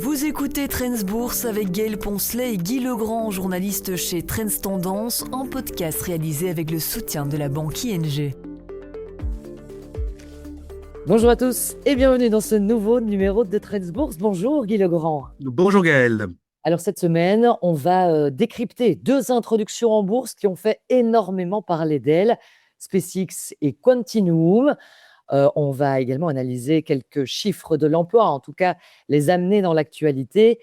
Vous écoutez Trends Bourse avec Gaël Poncelet et Guy Legrand, journaliste chez Trends Tendance, en podcast réalisé avec le soutien de la banque ING. Bonjour à tous et bienvenue dans ce nouveau numéro de Trends Bourse. Bonjour Guy Legrand. Bonjour Gaël. Alors cette semaine, on va décrypter deux introductions en bourse qui ont fait énormément parler d'elles, SpaceX et Quantinuum. On va également analyser quelques chiffres de l'emploi, en tout cas les amener dans l'actualité,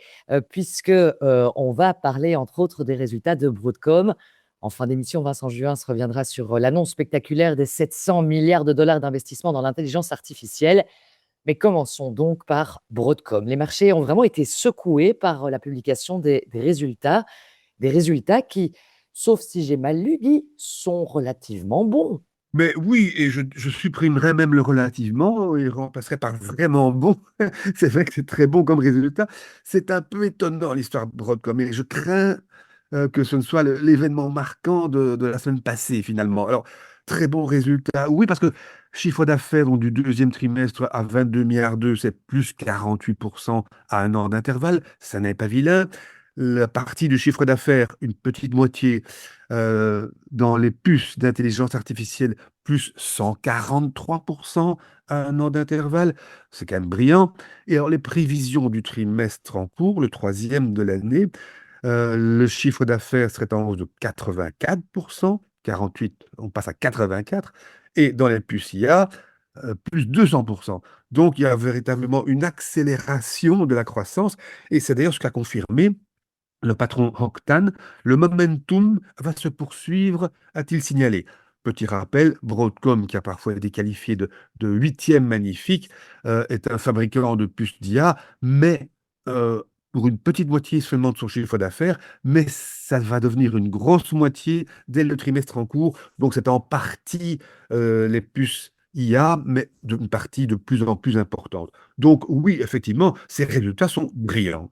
puisque on va parler entre autres des résultats de Broadcom. En fin d'émission, Vincent Juin se reviendra sur l'annonce spectaculaire des 700 milliards de dollars d'investissement dans l'intelligence artificielle. Mais commençons donc par Broadcom. Les marchés ont vraiment été secoués par la publication des résultats qui, sauf si j'ai mal lu, Guy, sont relativement bons. Mais oui, et je supprimerais même le relativement et remplacerais par vraiment bon. C'est vrai que c'est très bon comme résultat. C'est un peu étonnant l'histoire de Broadcom et je crains que ce ne soit l'événement marquant de la semaine passée finalement. Alors, très bon résultat. Oui, parce que chiffre d'affaires donc, du deuxième trimestre à 22 milliards d'euros, c'est plus 48% à un an d'intervalle. Ça n'est pas vilain. La partie du chiffre d'affaires, une petite moitié dans les puces d'intelligence artificielle, plus 143% à un an d'intervalle. C'est quand même brillant. Et alors, les prévisions du trimestre en cours, le troisième de l'année, le chiffre d'affaires serait en hausse de 84%, 48, on passe à 84, et dans les puces IA, plus 200%. Donc, il y a véritablement une accélération de la croissance, et c'est d'ailleurs ce qu'a confirmé le patron Hock-Tan. Le momentum va se poursuivre, a-t-il signalé. Petit rappel, Broadcom, qui a parfois été qualifié de huitième magnifique, est un fabricant de puces d'IA, mais pour une petite moitié seulement de son chiffre d'affaires, mais ça va devenir une grosse moitié dès le trimestre en cours. Donc c'est en partie les puces IA, mais une partie de plus en plus importante. Donc oui, effectivement, ces résultats sont brillants.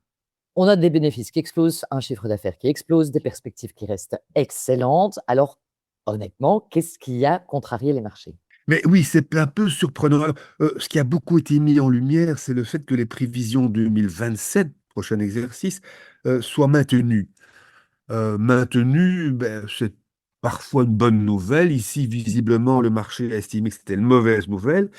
On a des bénéfices qui explosent, un chiffre d'affaires qui explose, des perspectives qui restent excellentes. Alors, honnêtement, qu'est-ce qui a contrarié les marchés? Mais oui, c'est un peu surprenant. Alors, ce qui a beaucoup été mis en lumière, c'est le fait que les prévisions 2027, prochain exercice, soient maintenues. Maintenues, ben, c'est parfois une bonne nouvelle. Ici, visiblement, le marché a estimé que c'était une mauvaise nouvelle.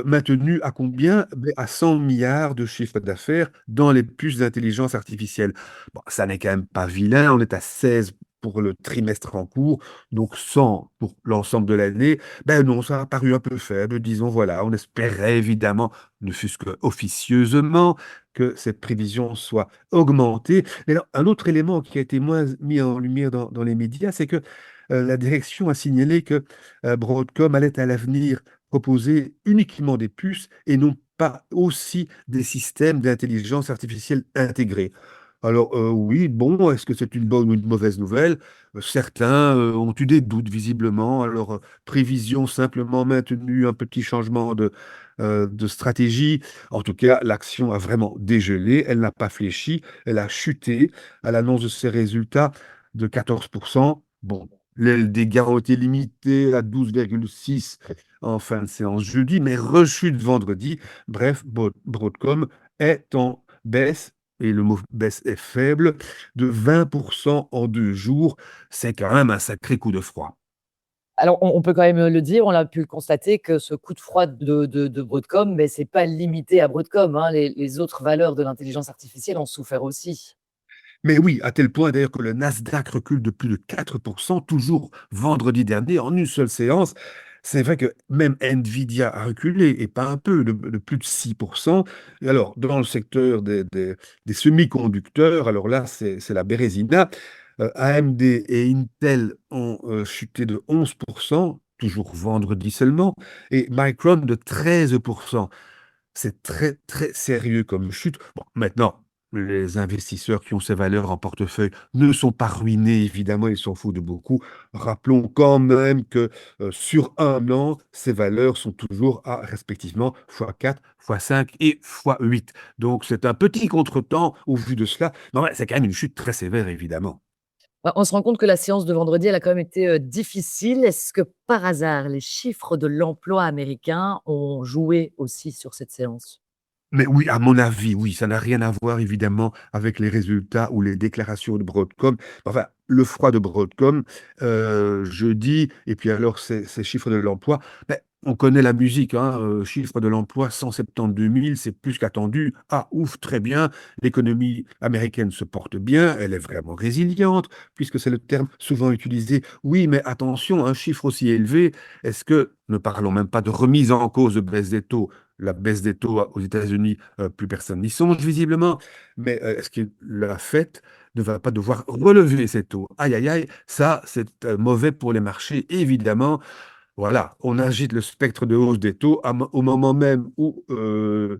Maintenues à combien? Ben, à 100 milliards de chiffre d'affaires dans les puces d'intelligence artificielle. Bon, ça n'est quand même pas vilain. On est à 16 pour le trimestre en cours, donc 100 pour l'ensemble de l'année. Ben non, ça a paru un peu faible. Disons, voilà, on espérait évidemment, ne fût-ce que officieusement, que cette prévision soit augmentée. Mais alors, un autre élément qui a été moins mis en lumière dans les médias, c'est que la direction a signalé que Broadcom allait à l'avenir proposer uniquement des puces et non pas aussi des systèmes d'intelligence artificielle intégrés. Alors oui, bon, est-ce que c'est une bonne ou une mauvaise nouvelle? Certains ont eu des doutes visiblement. Alors, prévision simplement maintenue, un petit changement de stratégie. En tout cas, l'action a vraiment dégelé, elle n'a pas fléchi, elle a chuté à l'annonce de ses résultats de 14%. Bon, les dégâts ont été limités à 12,6 en fin de séance jeudi, mais rechute vendredi. Bref, Broadcom est en baisse, et le mot baisse est faible, de 20% en 2 jours. C'est quand même un sacré coup de froid. Alors, on peut quand même le dire, on a pu le constater que ce coup de froid de Broadcom, mais c'est pas limité à Broadcom, hein. Les autres valeurs de l'intelligence artificielle ont souffert aussi. Mais oui, à tel point d'ailleurs que le Nasdaq recule de plus de 4%, toujours vendredi dernier, en une seule séance. C'est vrai que même Nvidia a reculé, et pas un peu, de plus de 6%. Et alors, dans le secteur des semi-conducteurs, alors là, c'est la Bérésina. AMD et Intel ont chuté de 11%, toujours vendredi seulement, et Micron de 13%. C'est très, très sérieux comme chute. Bon, maintenant, les investisseurs qui ont ces valeurs en portefeuille ne sont pas ruinés, évidemment, ils s'en foutent de beaucoup. Rappelons quand même que sur un an, ces valeurs sont toujours à respectivement x4, x5 et x8. Donc c'est un petit contretemps au vu de cela. Non, mais c'est quand même une chute très sévère, évidemment. Ouais, on se rend compte que la séance de vendredi, elle a quand même été difficile. Est-ce que par hasard, les chiffres de l'emploi américain ont joué aussi sur cette séance? Mais oui, à mon avis, oui, ça n'a rien à voir évidemment avec les résultats ou les déclarations de Broadcom. Enfin, le froid de Broadcom, jeudi, et puis alors ces chiffres de l'emploi, ben, on connaît la musique, hein, chiffre de l'emploi 172 000, c'est plus qu'attendu. Ah, ouf, très bien, l'économie américaine se porte bien, elle est vraiment résiliente, puisque c'est le terme souvent utilisé. Oui, mais attention, un chiffre aussi élevé, est-ce que, ne parlons même pas de remise en cause de baisse des taux, la baisse des taux aux États-Unis, plus personne n'y songe visiblement. Mais est-ce que la Fed ne va pas devoir relever ces taux? Aïe, aïe, aïe, ça, c'est mauvais pour les marchés, évidemment. Voilà, on agite le spectre de hausse des taux au moment même où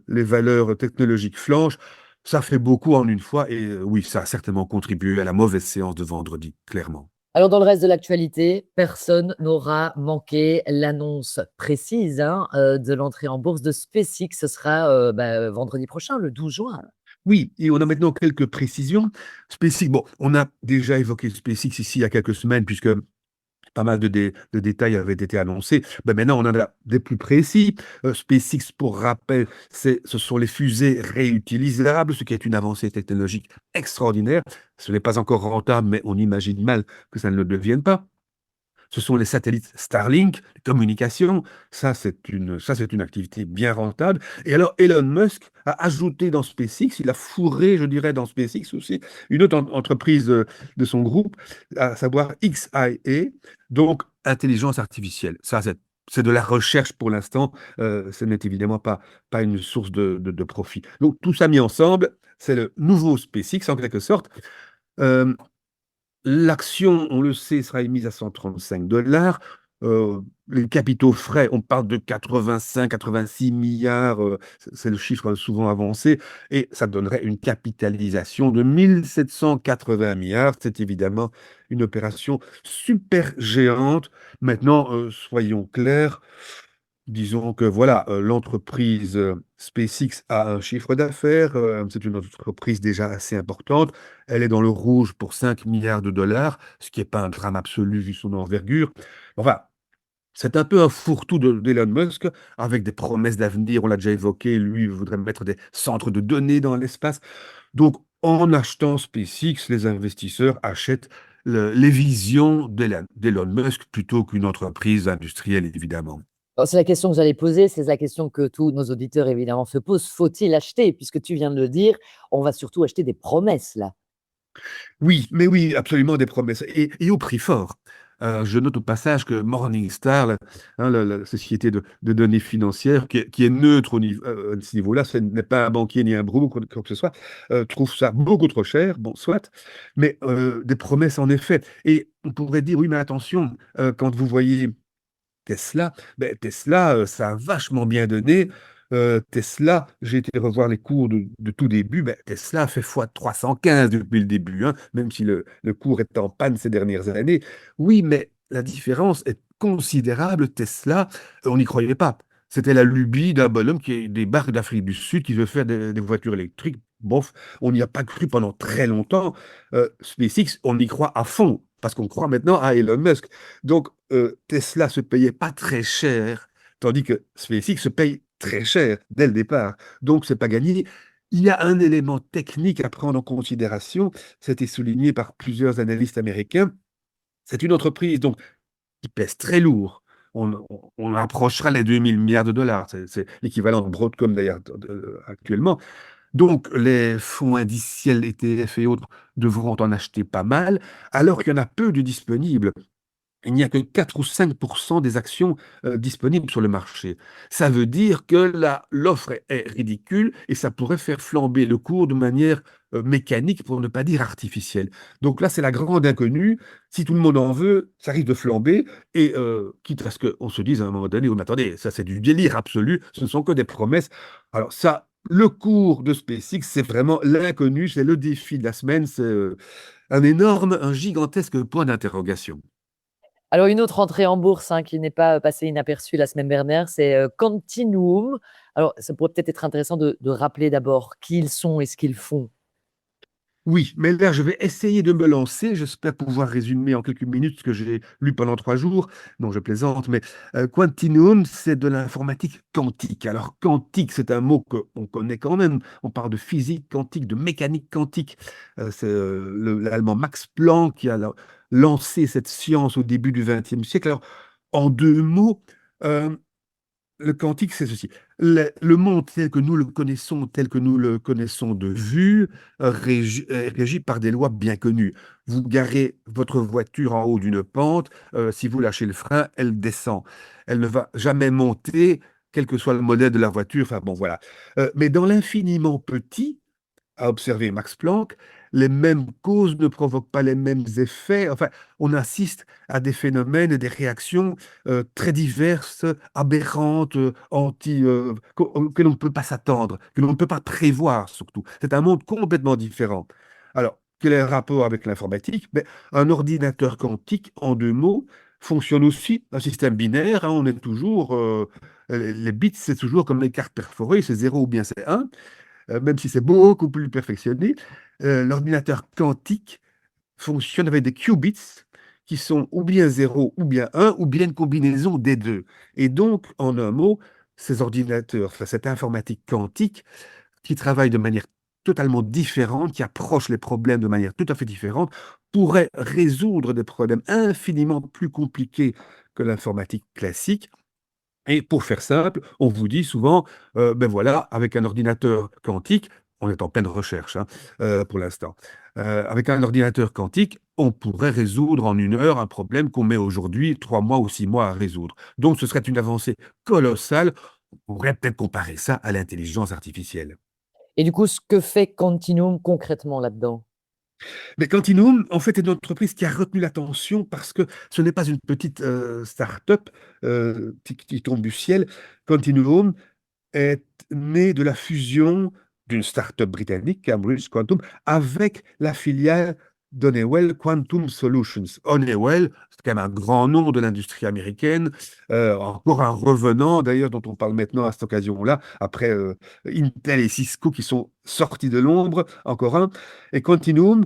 les valeurs technologiques flanchent. Ça fait beaucoup en une fois et oui, ça a certainement contribué à la mauvaise séance de vendredi, clairement. Alors, dans le reste de l'actualité, personne n'aura manqué l'annonce précise, hein, de l'entrée en bourse de SpaceX. Ce sera, vendredi prochain, le 12 juin. Oui, et on a maintenant quelques précisions. SpaceX, bon, on a déjà évoqué SpaceX ici il y a quelques semaines, puisque pas mal de détails avaient été annoncés. Ben maintenant, on en a des plus précis. SpaceX, pour rappel, ce sont les fusées réutilisables, ce qui est une avancée technologique extraordinaire. Ce n'est pas encore rentable, mais on imagine mal que ça ne le devienne pas. Ce sont les satellites Starlink, les communications. Ça, c'est une activité bien rentable. Et alors, Elon Musk a ajouté dans SpaceX, il a fourré, je dirais, dans SpaceX aussi, une autre entreprise de son groupe, à savoir XIA, donc intelligence artificielle. Ça, c'est de la recherche pour l'instant. Ce n'est évidemment pas une source de profit. Donc, tout ça mis ensemble, c'est le nouveau SpaceX, en quelque sorte. Euh, L'action, on le sait, sera émise à 135 $. Les capitaux frais, on parle de 85, 86 milliards, c'est le chiffre souvent avancé, et ça donnerait une capitalisation de 1780 milliards. C'est évidemment une opération super géante. Maintenant, soyons clairs, disons que voilà, l'entreprise SpaceX a un chiffre d'affaires, c'est une entreprise déjà assez importante. Elle est dans le rouge pour 5 milliards de dollars, ce qui n'est pas un drame absolu vu son envergure. Enfin, c'est un peu un fourre-tout d'Elon Musk, avec des promesses d'avenir, on l'a déjà évoqué, lui il voudrait mettre des centres de données dans l'espace. Donc, en achetant SpaceX, les investisseurs achètent les visions d'Elon Musk plutôt qu'une entreprise industrielle, évidemment. Alors, c'est la question que j'allais poser, c'est la question que tous nos auditeurs évidemment se posent. Faut-il acheter? Puisque tu viens de le dire, on va surtout acheter des promesses là. Oui, mais oui, absolument des promesses et au prix fort. Je note au passage que Morningstar, la société de données financières, qui est neutre à ce niveau-là, ce n'est pas un banquier ni un broker, quoi que ce soit, trouve ça beaucoup trop cher. Bon, soit, mais des promesses en effet. Et on pourrait dire, oui, mais attention, quand vous voyez Tesla, ben, Tesla, ça a vachement bien donné. Tesla, j'ai été revoir les cours de tout début. Ben, Tesla a fait fois 315 depuis le début, hein, même si le cours est en panne ces dernières années. Oui, mais la différence est considérable. Tesla, on n'y croyait pas. C'était la lubie d'un bonhomme qui débarque d'Afrique du Sud, qui veut faire des voitures électriques. Bof, on n'y a pas cru pendant très longtemps. SpaceX, on y croit à fond, parce qu'on croit maintenant à Elon Musk. Donc, Tesla se payait pas très cher, tandis que SpaceX se paye très cher dès le départ. Donc, c'est pas gagné. Il y a un élément technique à prendre en considération. C'était souligné par plusieurs analystes américains. C'est une entreprise donc qui pèse très lourd. On approchera les 2000 milliards de dollars. C'est l'équivalent de Broadcom d'ailleurs actuellement. Donc, les fonds indiciels, ETF et autres devront en acheter pas mal, alors qu'il y en a peu de disponibles. Il n'y a que 4 ou 5% des actions disponibles sur le marché. Ça veut dire que l'offre est ridicule et ça pourrait faire flamber le cours de manière mécanique, pour ne pas dire artificielle. Donc là, c'est la grande inconnue. Si tout le monde en veut, ça risque de flamber. Et quitte à ce qu'on se dise à un moment donné, oh, mais attendez, ça c'est du délire absolu, ce ne sont que des promesses. Alors ça, le cours de SpaceX, c'est vraiment l'inconnu, c'est le défi de la semaine, c'est un gigantesque point d'interrogation. Alors une autre entrée en bourse, hein, qui n'est pas passée inaperçue la semaine dernière, c'est Quantinuum. Alors ça pourrait peut-être être intéressant de rappeler d'abord qui ils sont et ce qu'ils font. Oui, mais là, je vais essayer de me lancer. J'espère pouvoir résumer en quelques minutes ce que j'ai lu pendant 3 jours. Non, je plaisante, mais Quantinuum, c'est de l'informatique quantique. Alors, quantique, c'est un mot qu'on connaît quand même. On parle de physique quantique, de mécanique quantique. C'est l'allemand Max Planck qui a lancé cette science au début du XXe siècle. Alors, en 2 mots, euh, le quantique, c'est ceci. Le monde tel que nous le connaissons, tel que nous le connaissons de vue, régi par des lois bien connues. Vous garez votre voiture en haut d'une pente, si vous lâchez le frein, elle descend. Elle ne va jamais monter, quel que soit le modèle de la voiture. Enfin bon, voilà. Mais dans l'infiniment petit, a observé Max Planck, les mêmes causes ne provoquent pas les mêmes effets. Enfin, on assiste à des phénomènes et des réactions très diverses, aberrantes, que l'on ne peut pas s'attendre, que l'on ne peut pas prévoir surtout. C'est un monde complètement différent. Alors, quel est le rapport avec l'informatique? Ben, un ordinateur quantique, en 2 mots, fonctionne aussi, un système binaire, hein, on est toujours, les bits, c'est toujours comme les cartes perforées, c'est 0 ou bien c'est 1, même si c'est beaucoup plus perfectionné. L'ordinateur quantique fonctionne avec des qubits qui sont ou bien 0 ou bien 1 ou bien une combinaison des deux. Et donc, en un mot, ces ordinateurs, enfin, cette informatique quantique qui travaille de manière totalement différente, qui approche les problèmes de manière tout à fait différente, pourrait résoudre des problèmes infiniment plus compliqués que l'informatique classique. Et pour faire simple, on vous dit souvent, ben voilà, avec un ordinateur quantique, on est en pleine recherche, hein, pour l'instant. Avec un ordinateur quantique, on pourrait résoudre en 1 heure un problème qu'on met aujourd'hui 3 mois ou 6 mois à résoudre. Donc ce serait une avancée colossale. On pourrait peut-être comparer ça à l'intelligence artificielle. Et du coup, ce que fait Quantinuum concrètement là-dedans? Mais Quantinuum, en fait, est une entreprise qui a retenu l'attention parce que ce n'est pas une petite start-up qui tombe du ciel. Quantinuum est né de la fusion d'une start-up britannique, Cambridge Quantum, avec la filiale d'Honeywell Quantum Solutions. Honeywell, c'est quand même un grand nom de l'industrie américaine, encore un revenant d'ailleurs dont on parle maintenant à cette occasion-là, après Intel et Cisco qui sont sortis de l'ombre, encore un. Et Quantinuum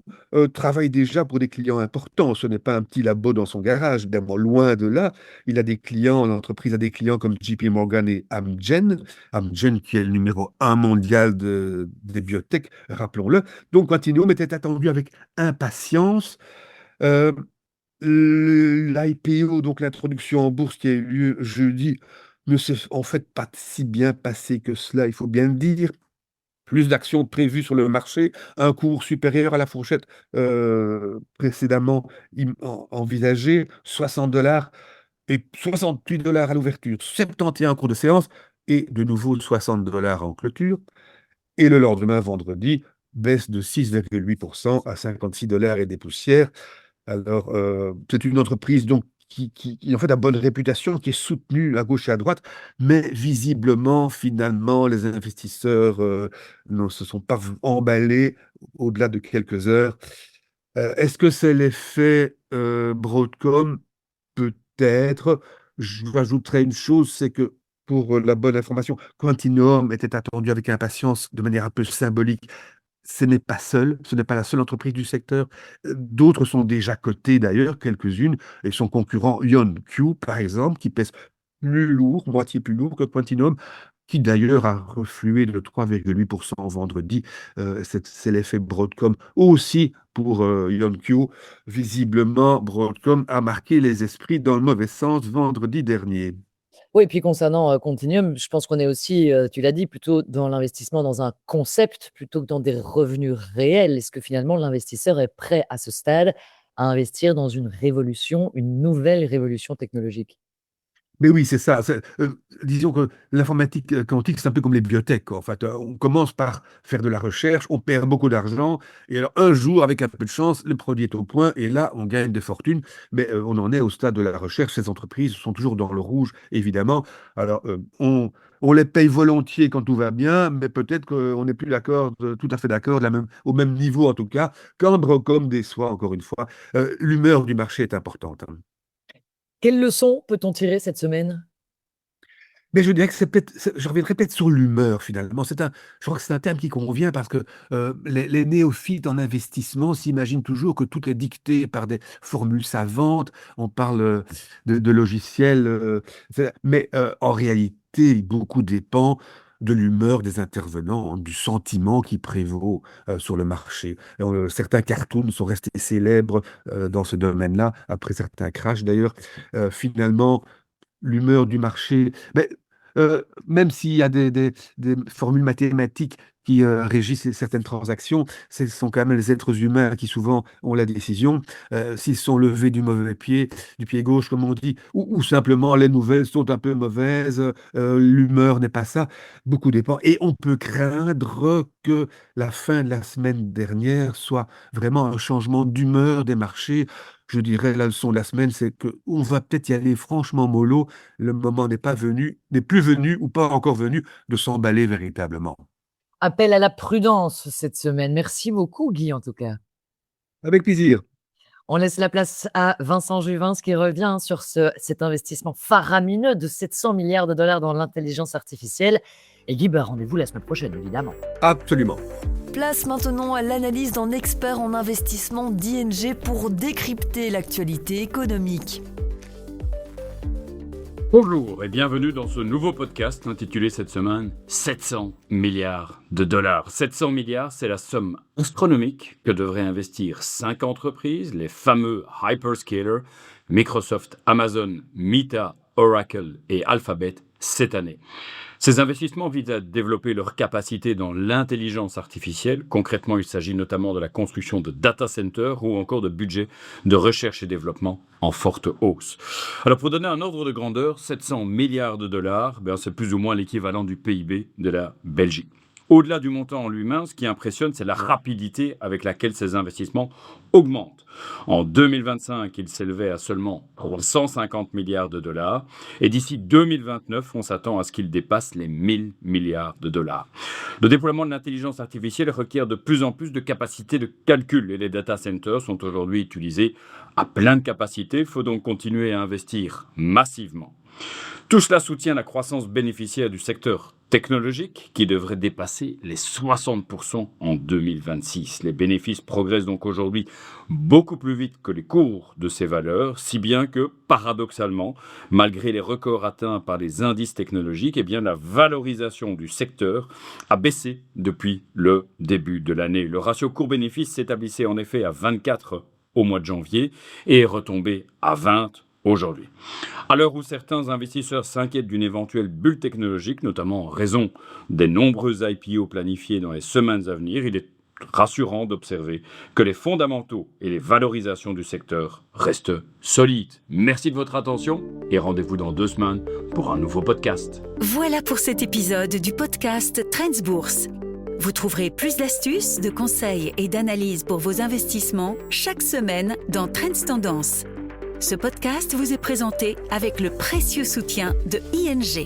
travaille déjà pour des clients importants. Ce n'est pas un petit labo dans son garage, évidemment, loin de là. Il a des clients, l'entreprise a des clients comme JP Morgan et Amgen. Amgen, qui est le numéro 1 mondial des biotech, rappelons-le. Donc, Quantinuum était attendu avec impatience. Euh, L'IPO, donc l'introduction en bourse qui a eu lieu jeudi, ne s'est en fait pas si bien passé que cela, il faut bien le dire. Plus d'actions prévues sur le marché, un cours supérieur à la fourchette précédemment envisagée, 60 dollars et 68 dollars à l'ouverture, 71 en cours de séance et de nouveau 60 dollars en clôture. Et le lendemain, vendredi, baisse de 6,8% à 56 dollars et des poussières. Alors, c'est une entreprise donc qui, en fait a bonne réputation, qui est soutenue à gauche et à droite, mais visiblement, finalement, les investisseurs ne se sont pas emballés au-delà de quelques heures. Est-ce que c'est l'effet Broadcom? Peut-être. Je rajouterais une chose, c'est que pour la bonne information, Quantinuum était attendu avec impatience de manière un peu symbolique. Ce n'est pas seul, ce n'est pas la seule entreprise du secteur. D'autres sont déjà cotées d'ailleurs, quelques-unes, et son concurrent IonQ, par exemple, qui pèse plus lourd, moitié plus lourd que Quantinuum, qui d'ailleurs a reflué de 3,8% vendredi. C'est l'effet Broadcom aussi pour IonQ. Visiblement, Broadcom a marqué les esprits dans le mauvais sens vendredi dernier. Oui, et puis concernant Continuum, je pense qu'on est aussi, tu l'as dit, plutôt dans l'investissement dans un concept plutôt que dans des revenus réels. Est-ce que finalement l'investisseur est prêt à ce stade à investir dans une révolution, une nouvelle révolution technologique? Mais oui, c'est ça. Disons que l'informatique quantique, c'est un peu comme les biotech, quoi. En fait, on commence par faire de la recherche, on perd beaucoup d'argent, et alors un jour, avec un peu de chance, le produit est au point, et là, on gagne des fortunes. Mais on en est au stade de la recherche. Ces entreprises sont toujours dans le rouge, évidemment. Alors, on les paye volontiers quand tout va bien, mais peut-être qu'on n'est plus d'accord, tout à fait d'accord, au même niveau en tout cas, quand Brocom déçoit, encore une fois. L'humeur du marché est importante, hein. Quelles leçons peut-on tirer cette semaine? Mais je dirais que je reviendrai peut-être sur l'humeur finalement. Je crois que c'est un terme qui convient parce que les néophytes en investissement s'imaginent toujours que tout est dicté par des formules savantes. On parle de logiciels, mais en réalité, beaucoup dépend de l'humeur des intervenants, du sentiment qui prévaut sur le marché. Certains cartoons sont restés célèbres dans ce domaine-là, après certains crashs d'ailleurs. Finalement, l'humeur du marché. Mais, même s'il y a des formules mathématiques qui régissent certaines transactions, ce sont quand même les êtres humains qui souvent ont la décision. S'ils sont levés du mauvais pied, du pied gauche, comme on dit, ou simplement les nouvelles sont un peu mauvaises, l'humeur n'est pas ça, beaucoup dépend. Et on peut craindre que la fin de la semaine dernière soit vraiment un changement d'humeur des marchés. Je dirais la leçon de la semaine, c'est qu'on va peut-être y aller franchement mollo. Le moment n'est plus venu ou pas encore venu de s'emballer véritablement. Appel à la prudence cette semaine. Merci beaucoup, Guy, en tout cas. Avec plaisir. On laisse la place à Vincent Juvin qui revient sur cet investissement faramineux de 700 milliards de dollars dans l'intelligence artificielle. Et Guy, rendez-vous la semaine prochaine, évidemment. Absolument. Place maintenant à l'analyse d'un expert en investissement d'ING pour décrypter l'actualité économique. Bonjour et bienvenue dans ce nouveau podcast intitulé cette semaine 700 milliards de dollars. 700 milliards, c'est la somme astronomique que devraient investir 5 entreprises, les fameux hyperscalers, Microsoft, Amazon, Meta, Oracle et Alphabet cette année. Ces investissements visent à développer leur capacité dans l'intelligence artificielle. Concrètement, il s'agit notamment de la construction de data centers ou encore de budgets de recherche et développement en forte hausse. Alors pour donner un ordre de grandeur, 700 milliards de dollars, c'est plus ou moins l'équivalent du PIB de la Belgique. Au-delà du montant en lui-même, ce qui impressionne, c'est la rapidité avec laquelle ces investissements augmentent. En 2025, ils s'élevaient à seulement 150 milliards de dollars. Et d'ici 2029, on s'attend à ce qu'ils dépassent les 1000 milliards de dollars. Le déploiement de l'intelligence artificielle requiert de plus en plus de capacités de calcul. Et les data centers sont aujourd'hui utilisés à plein de capacités. Il faut donc continuer à investir massivement. Tout cela soutient la croissance bénéficiaire du secteur technologique qui devrait dépasser les 60% en 2026. Les bénéfices progressent donc aujourd'hui beaucoup plus vite que les cours de ces valeurs, si bien que, paradoxalement, malgré les records atteints par les indices technologiques, la valorisation du secteur a baissé depuis le début de l'année. Le ratio cours-bénéfice s'établissait en effet à 24 au mois de janvier et est retombé à 20 aujourd'hui. À l'heure où certains investisseurs s'inquiètent d'une éventuelle bulle technologique, notamment en raison des nombreux IPO planifiés dans les semaines à venir, il est rassurant d'observer que les fondamentaux et les valorisations du secteur restent solides. Merci de votre attention et rendez-vous dans 2 semaines pour un nouveau podcast. Voilà pour cet épisode du podcast Trends Bourse. Vous trouverez plus d'astuces, de conseils et d'analyses pour vos investissements chaque semaine dans Trends Tendance. Ce podcast vous est présenté avec le précieux soutien de ING.